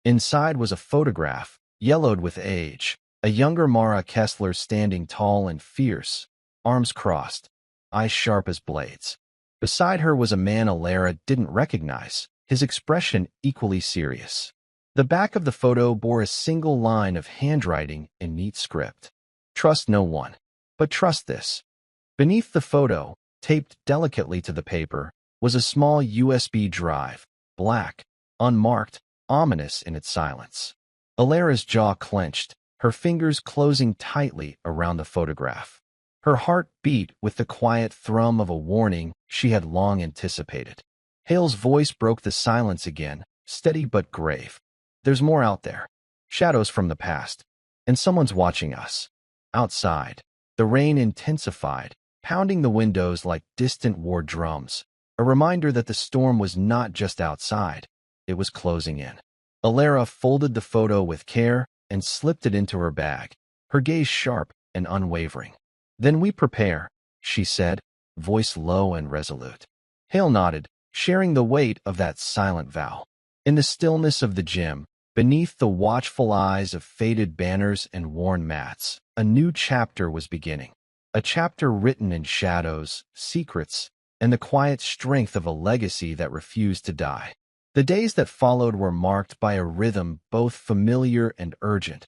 Inside was a photograph, yellowed with age, a younger Mara Kessler standing tall and fierce, arms crossed, eyes sharp as blades. Beside her was a man Alara didn't recognize, his expression equally serious. The back of the photo bore a single line of handwriting in neat script. "Trust no one, but trust this." Beneath the photo, taped delicately to the paper, was a small USB drive, black, unmarked, ominous in its silence. Alara's jaw clenched, her fingers closing tightly around the photograph. Her heart beat with the quiet thrum of a warning she had long anticipated. Hale's voice broke the silence again, steady but grave. "There's more out there. Shadows from the past. And someone's watching us." Outside, the rain intensified, pounding the windows like distant war drums, a reminder that the storm was not just outside, it was closing in. Alara folded the photo with care and slipped it into her bag, her gaze sharp and unwavering. "Then we prepare," she said, voice low and resolute. Hale nodded, sharing the weight of that silent vow. In the stillness of the gym, beneath the watchful eyes of faded banners and worn mats, a new chapter was beginning. A chapter written in shadows, secrets, and the quiet strength of a legacy that refused to die. The days that followed were marked by a rhythm both familiar and urgent.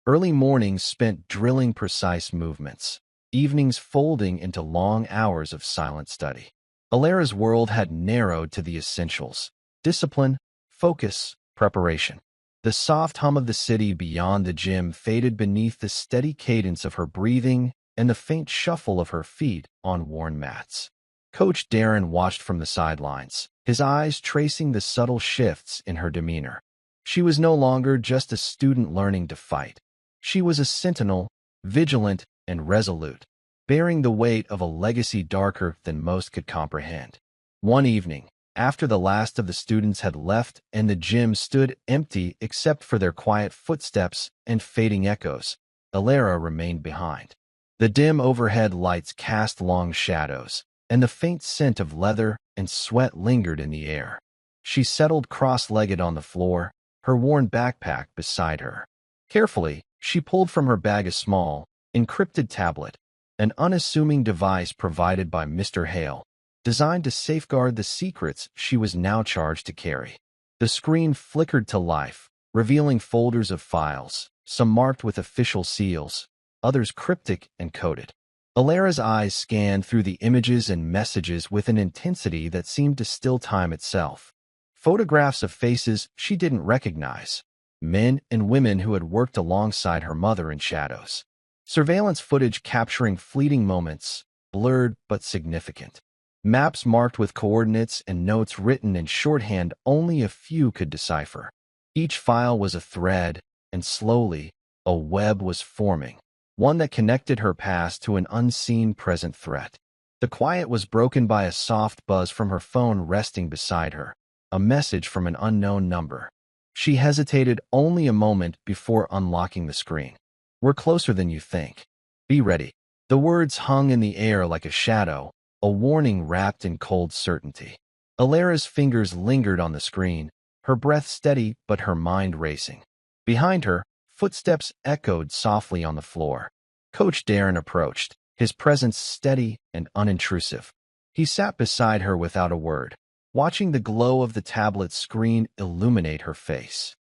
Early mornings spent drilling precise movements, evenings folding into long hours of silent study. Alara's world had narrowed to the essentials: discipline, focus, preparation. The soft hum of the city beyond the gym faded beneath the steady cadence of her breathing and the faint shuffle of her feet on worn mats. Coach Darren watched from the sidelines, his eyes tracing the subtle shifts in her demeanor. She was no longer just a student learning to fight. She was a sentinel, vigilant and resolute, bearing the weight of a legacy darker than most could comprehend. One evening, after the last of the students had left and the gym stood empty except for their quiet footsteps and fading echoes, Alara remained behind. The dim overhead lights cast long shadows, and the faint scent of leather and sweat lingered in the air. She settled cross-legged on the floor, her worn backpack beside her. Carefully, she pulled from her bag a small, encrypted tablet, an unassuming device provided by Mr. Hale, designed to safeguard the secrets she was now charged to carry. The screen flickered to life, revealing folders of files, some marked with official seals, others cryptic and coded. Alara's eyes scanned through the images and messages with an intensity that seemed to still time itself. Photographs of faces she didn't recognize, men and women who had worked alongside her mother in shadows. Surveillance footage capturing fleeting moments, blurred but significant. Maps marked with coordinates and notes written in shorthand only a few could decipher. Each file was a thread, and slowly, a web was forming, one that connected her past to an unseen present threat. The quiet was broken by a soft buzz from her phone resting beside her, a message from an unknown number. She hesitated only a moment before unlocking the screen. "We're closer than you think. Be ready." The words hung in the air like a shadow, a warning wrapped in cold certainty. Alara's fingers lingered on the screen, her breath steady but her mind racing. Behind her, footsteps echoed softly on the floor. Coach Darren approached, his presence steady and unintrusive. He sat beside her without a word, watching the glow of the tablet's screen illuminate her face.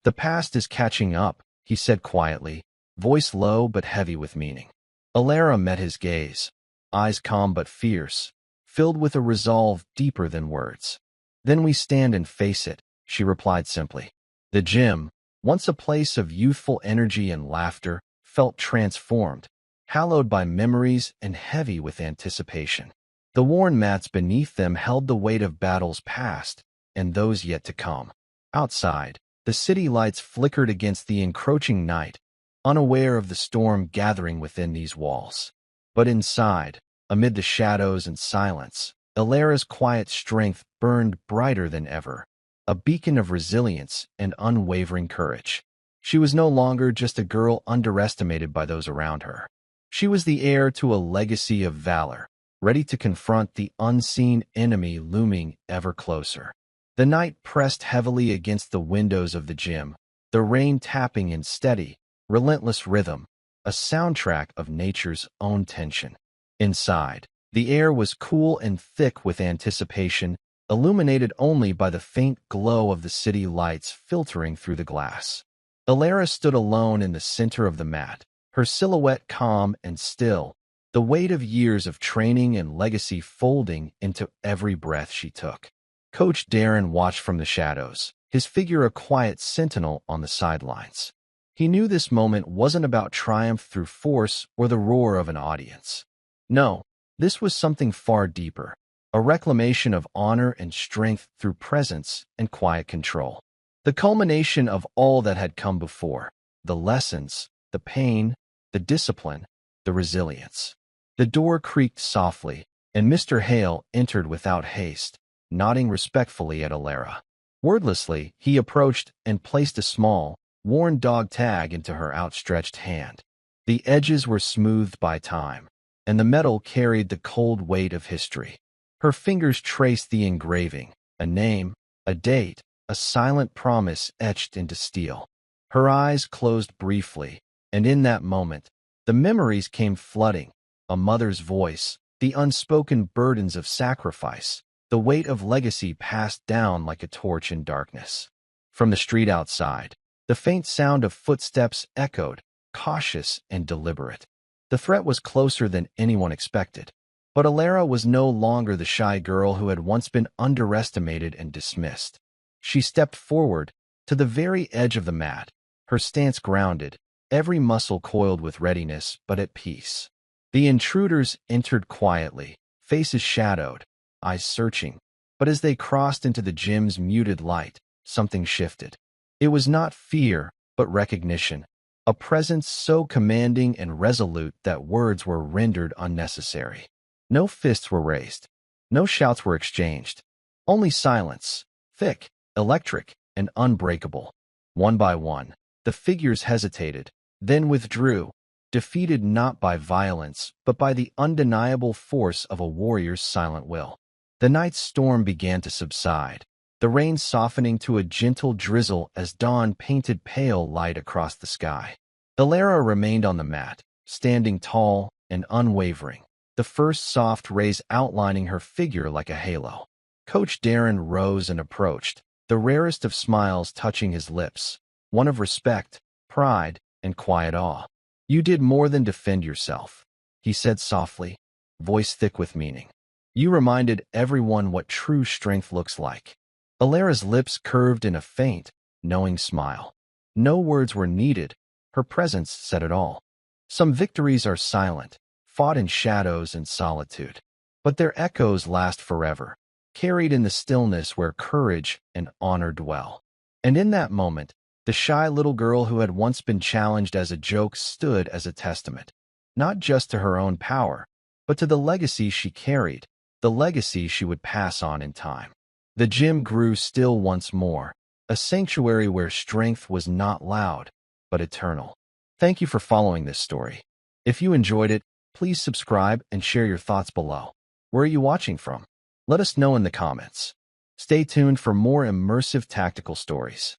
"The past is catching up," he said quietly, voice low but heavy with meaning. Alara met his gaze, eyes calm but fierce, filled with a resolve deeper than words. "Then we stand and face it," she replied simply. The gym, once a place of youthful energy and laughter, felt transformed, hallowed by memories and heavy with anticipation. The worn mats beneath them held the weight of battles past and those yet to come. Outside, the city lights flickered against the encroaching night, unaware of the storm gathering within these walls. But inside, amid the shadows and silence, Alara's quiet strength burned brighter than ever, a beacon of resilience and unwavering courage. She was no longer just a girl underestimated by those around her. She was the heir to a legacy of valor, ready to confront the unseen enemy looming ever closer. The night pressed heavily against the windows of the gym, the rain tapping in steady, relentless rhythm, a soundtrack of nature's own tension. Inside, the air was cool and thick with anticipation, illuminated only by the faint glow of the city lights filtering through the glass. Alara stood alone in the center of the mat, her silhouette calm and still, the weight of years of training and legacy folding into every breath she took. Coach Darren watched from the shadows, his figure a quiet sentinel on the sidelines. He knew this moment wasn't about triumph through force or the roar of an audience. No, this was something far deeper, a reclamation of honor and strength through presence and quiet control. The culmination of all that had come before, the lessons, the pain, the discipline, the resilience. The door creaked softly, and Mr. Hale entered without haste, nodding respectfully at Alara. Wordlessly, he approached and placed a small, worn dog tag into her outstretched hand. The edges were smoothed by time, and the metal carried the cold weight of history. Her fingers traced the engraving, a name, a date, a silent promise etched into steel. Her eyes closed briefly, and in that moment, the memories came flooding, a mother's voice, the unspoken burdens of sacrifice, the weight of legacy passed down like a torch in darkness. From the street outside, the faint sound of footsteps echoed, cautious and deliberate. The threat was closer than anyone expected. But Alara was no longer the shy girl who had once been underestimated and dismissed. She stepped forward, to the very edge of the mat, her stance grounded, every muscle coiled with readiness but at peace. The intruders entered quietly, faces shadowed, eyes searching, but as they crossed into the gym's muted light, something shifted. It was not fear, but recognition, a presence so commanding and resolute that words were rendered unnecessary. No fists were raised. No shouts were exchanged. Only silence, thick, electric, and unbreakable. One by one, the figures hesitated, then withdrew, defeated not by violence, but by the undeniable force of a warrior's silent will. The night's storm began to subside, the rain softening to a gentle drizzle as dawn painted pale light across the sky. Alara remained on the mat, standing tall and unwavering, the first soft rays outlining her figure like a halo. Coach Darren rose and approached, the rarest of smiles touching his lips, one of respect, pride, and quiet awe. "You did more than defend yourself," he said softly, voice thick with meaning. "You reminded everyone what true strength looks like." Alara's lips curved in a faint, knowing smile. No words were needed, her presence said it all. Some victories are silent, fought in shadows and solitude. But their echoes last forever, carried in the stillness where courage and honor dwell. And in that moment, the shy little girl who had once been challenged as a joke stood as a testament, not just to her own power, but to the legacy she carried, the legacy she would pass on in time. The gym grew still once more, a sanctuary where strength was not loud, but eternal. Thank you for following this story. If you enjoyed it, please subscribe and share your thoughts below. Where are you watching from? Let us know in the comments. Stay tuned for more immersive tactical stories.